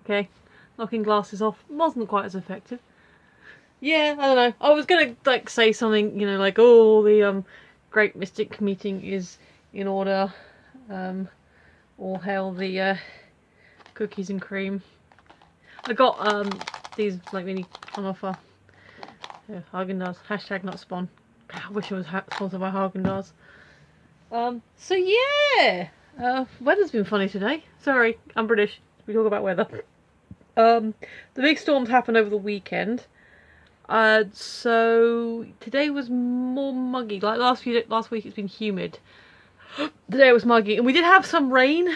Okay, knocking glasses off wasn't quite as effective. Yeah, I don't know. I was gonna like say something, you know, like, oh, the great mystic meeting is in order. All hail the cookies and cream. I got these like mini on offer. Yeah, Haagen-Dazs. Hashtag not spawn. I wish it was sponsored by Haagen-Dazs. So yeah, weather's been funny today. Sorry, I'm British. We talk about weather. The big storms happened over the weekend. So today was more muggy. Like last week it's been humid. Today it was muggy, and we did have some rain.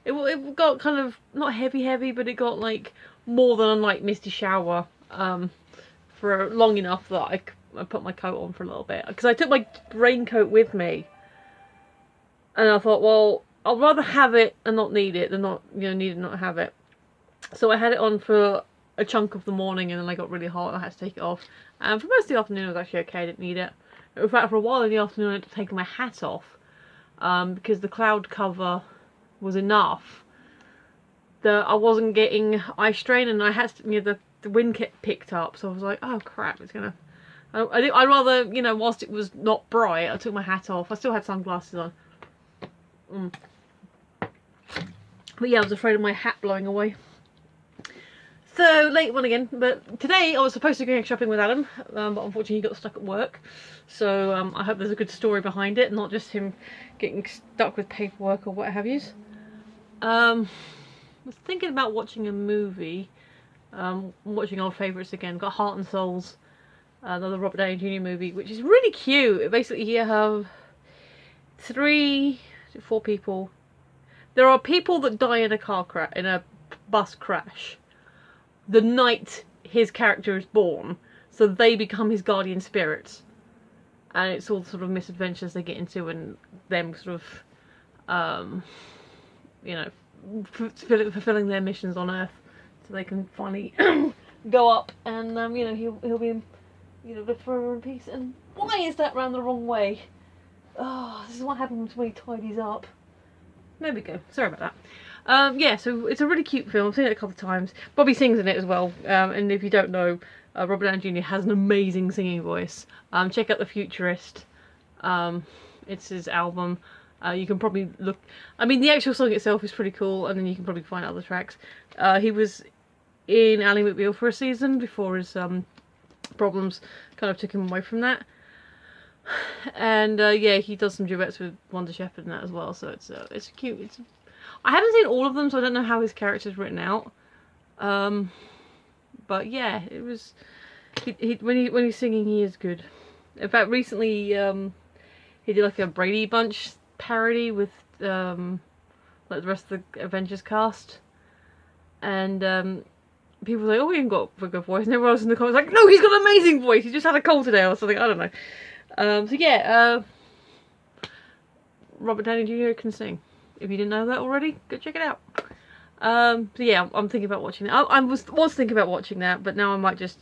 It got kind of not heavy, but it got like more than a light misty shower. For long enough that I put my coat on for a little bit, because I took my raincoat with me, and I thought, well, I'd rather have it and not need it than not, you know, need and not have it. So I had it on for a chunk of the morning, and then I got really hot and I had to take it off. And for most of the afternoon it was actually okay, I didn't need it. In fact, for a while in the afternoon I had to take my hat off, because the cloud cover was enough that I wasn't getting eye strain, and I had to, you know, the wind kept picked up, so I was like, oh crap, it's gonna... I'd rather, you know, whilst it was not bright, I took my hat off. I still had sunglasses on. But yeah, I was afraid of my hat blowing away. So, late one again, but today I was supposed to go shopping with Adam, but unfortunately he got stuck at work. So I hope there's a good story behind it, not just him getting stuck with paperwork or what have yous. I was thinking about watching a movie. Watching old favourites again. Got Heart and Souls, another Robert Downey Jr. movie, which is really cute. Basically, you have 4 people. There are people that die in a bus crash the night his character is born, so they become his guardian spirits, and it's all the sort of misadventures they get into, and them sort of, you know, fulfilling their missions on Earth. So they can finally go up, and you know, he'll be, you know, live forever in peace. And why is that round the wrong way? Oh, this is what happens when he tidies up. There we go. Sorry about that. Yeah, so it's a really cute film. I've seen it a couple of times. Bobby sings in it as well. And if you don't know, Robert Downey Jr. has an amazing singing voice. Check out The Futurist. It's his album. You can probably look... I mean, the actual song itself is pretty cool, and then you can probably find other tracks. He was in Ally McBeal for a season before his problems kind of took him away from that. And yeah, he does some duets with Wanda Shepherd and that as well, so it's cute. I haven't seen all of them, so I don't know how his character's written out. But yeah, it was... when he's singing, he is good. In fact, recently he did like a Brady Bunch parody with like the rest of the Avengers cast, and people were like, oh, he ain't got a good voice, and everyone else in the comments was like, no, he's got an amazing voice, he just had a cold today or something, I don't know. So yeah, Robert Downey Jr. can sing. If you didn't know that already, go check it out. So yeah, I'm thinking about watching that. I was thinking about watching that, but now I might just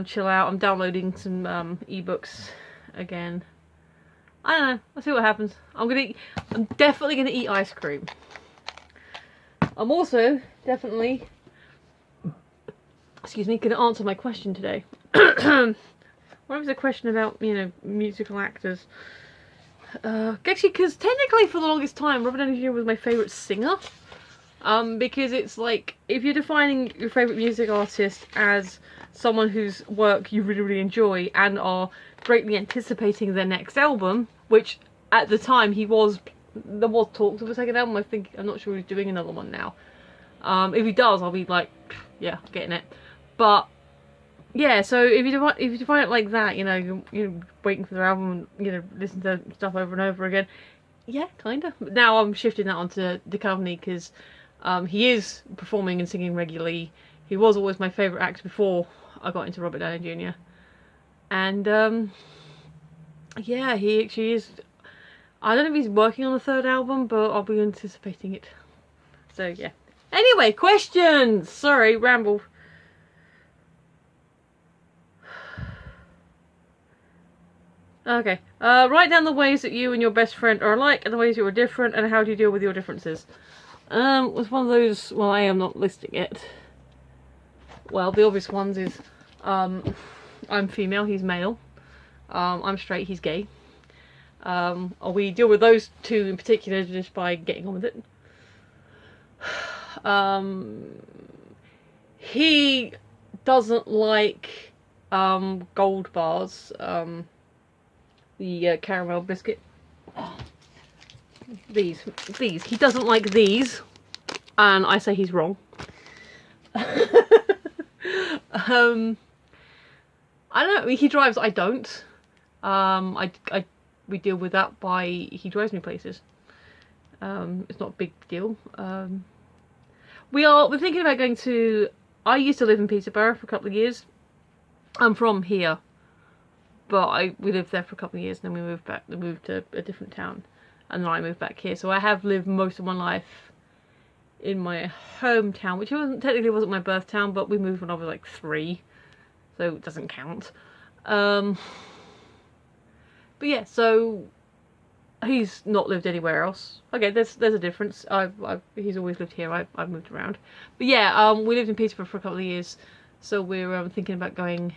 chill out. I'm downloading some ebooks again. I don't know. I'll see what happens. I'm definitely gonna eat ice cream. I'm also definitely, excuse me, gonna answer my question today. What was a question about, you know, musical actors? Actually, because technically for the longest time, Robert Downey Jr. was my favourite singer. Because it's like, if you're defining your favourite music artist as someone whose work you really, really enjoy and are greatly anticipating their next album, which at the time there was talks of a second album. I'm not sure he's doing another one now. If he does, I'll be like, yeah, getting it. But yeah, so if you define it like that, you know, you're waiting for their album and, you know, listen to stuff over and over again. Yeah, kinda. But now I'm shifting that onto Duchovny because he is performing and singing regularly. He was always my favourite actor before I got into Robert Downey Jr. And yeah, he actually is. I don't know if he's working on a third album, but I'll be anticipating it. So yeah. Anyway, questions! Sorry, ramble. Okay. Write down the ways that you and your best friend are alike and the ways you are different, and how do you deal with your differences. Was one of those, well, I am not listing it. Well, the obvious ones is, I'm female, he's male. I'm straight, he's gay. Or we deal with those two in particular just by getting on with it. He doesn't like gold bars, the caramel biscuit. These. He doesn't like these, and I say he's wrong. I don't know, he drives, I don't. We deal with that by, he drives me places. It's not a big deal. We're thinking about going to, I used to live in Peterborough for a couple of years. I'm from here, but we lived there for a couple of years, and then we moved to a different town, and then I moved back here. So I have lived most of my life in my hometown, which technically wasn't my birth town, but we moved when I was like 3, so it doesn't count. But yeah, so he's not lived anywhere else. Okay, there's a difference. He's always lived here. I've moved around. But yeah, we lived in Peterborough for a couple of years, so we're thinking about going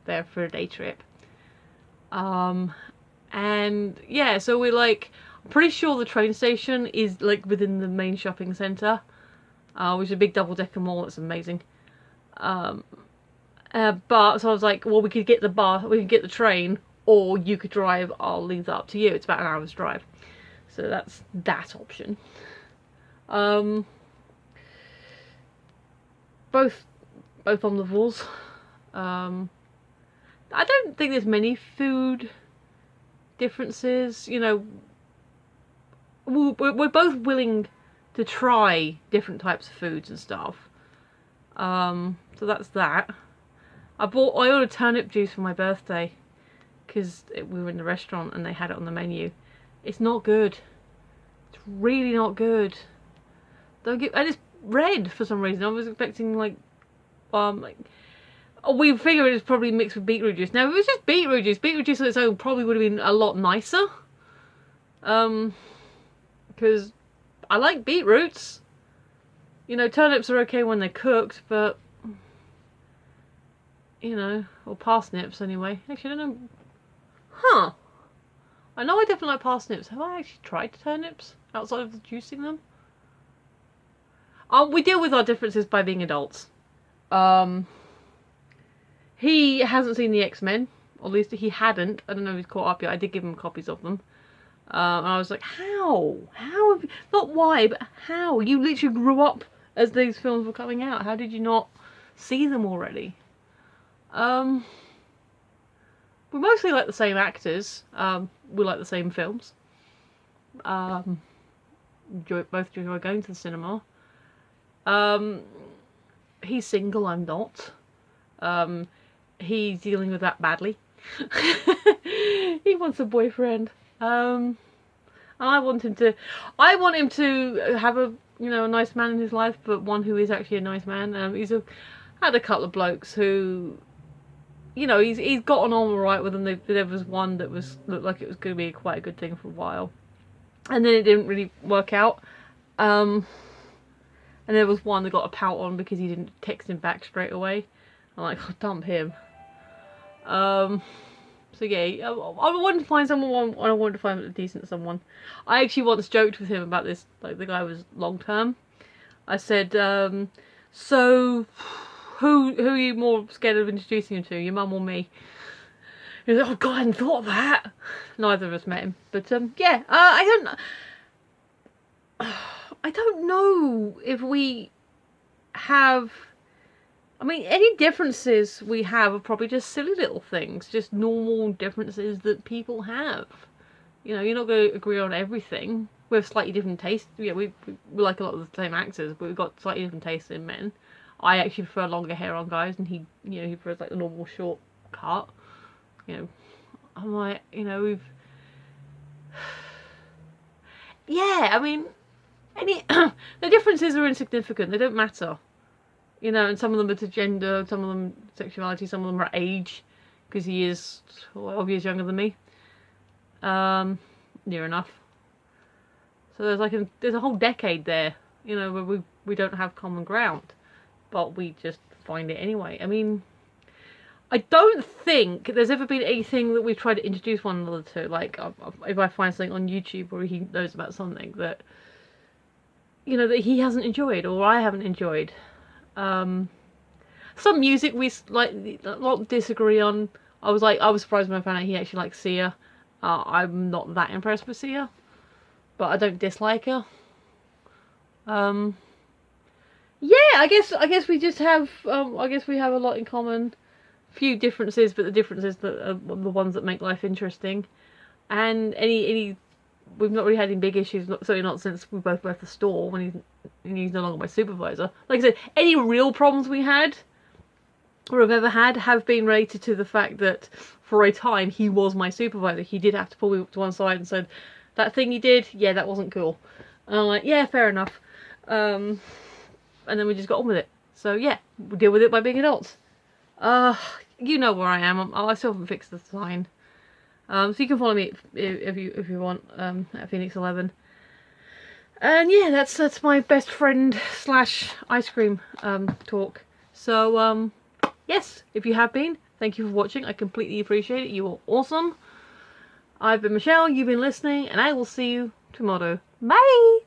there for a day trip. And yeah, so we're like, I'm pretty sure the train station is like within the main shopping centre, which is a big double-decker mall. It's amazing. But so I was like, well, we could get the train, or you could drive. I'll leave that up to you. It's about an hour's drive, so that's that option. Both omnivores. I don't think there's many food differences. You know, we're both willing to try different types of foods and stuff. So that's that. I ordered turnip juice for my birthday because we were in the restaurant and they had it on the menu. It's not good. It's really not good. And it's red for some reason. I was expecting like we figured it's probably mixed with beetroot juice. Now if it was just beetroot juice on its own probably would have been a lot nicer. Because I like beetroots. You know, turnips are okay when they're cooked, but you know, or parsnips anyway. Actually, I don't know. Huh. I know I definitely like parsnips. Have I actually tried turnips outside of juicing them? We deal with our differences by being adults. He hasn't seen the X-Men. Or at least he hadn't. I don't know if he's caught up yet. I did give him copies of them. And I was like, how? How have you... Not why, but how? You literally grew up as these films were coming out. How did you not see them already? We mostly like the same actors. We like the same films. Both enjoy going to the cinema. He's single, I'm not. He's dealing with that badly. He wants a boyfriend. I want him to have a nice man in his life, but one who is actually a nice man. Had a couple of blokes who, he's gotten on alright with them. There was one that looked like it was going to be quite a good thing for a while, and then it didn't really work out. And there was one that got a pout on because he didn't text him back straight away. I'm like, oh, dump him. So yeah, I wanted to find someone, and I wanted to find a decent someone. I actually once joked with him about this, like the guy was long term. I said, so who are you more scared of introducing him to, your mum or me? He was like, oh god, I hadn't thought of that. Neither of us met him, but yeah, I don't know if we have... I mean, any differences we have are probably just silly little things, just normal differences that people have. You're not going to agree on everything. We have slightly different tastes. Yeah, we like a lot of the same actors, but we've got slightly different tastes in men. I actually prefer longer hair on guys, and he prefers like the normal short cut. I'm like, we've... Yeah, I mean, the differences are insignificant. They don't matter. And some of them are to gender, some of them sexuality, some of them are age, because he is 12 years younger than me. Near enough. So there's a whole decade there you know, where we don't have common ground, but we just find it anyway. I mean, I don't think there's ever been anything that we've tried to introduce one another to. Like, if I find something on YouTube or he knows about something that, you know, that he hasn't enjoyed or I haven't enjoyed. Some music we like not disagree on. I was surprised when I found out he actually likes Sia. I'm not that impressed with Sia, but I don't dislike her. Yeah, I guess we just have I guess we have a lot in common. Few differences, but the differences that are the ones that make life interesting. And any we've not really had any big issues, certainly not since we both left the store when he's no longer my supervisor. Like I said, any real problems we had or have ever had have been related to the fact that for a time he was my supervisor. He did have to pull me to one side and said, that thing you did, yeah, that wasn't cool. And I'm like, yeah, fair enough. And then we just got on with it. So yeah, we deal with it by being adults. You know where I am. I still haven't fixed the sign. So you can follow me if you want at Phoenix11. And yeah, that's my best friend / ice cream talk. So yes, if you have been, thank you for watching. I completely appreciate it. You are awesome. I've been Michelle. You've been listening, and I will see you tomorrow. Bye.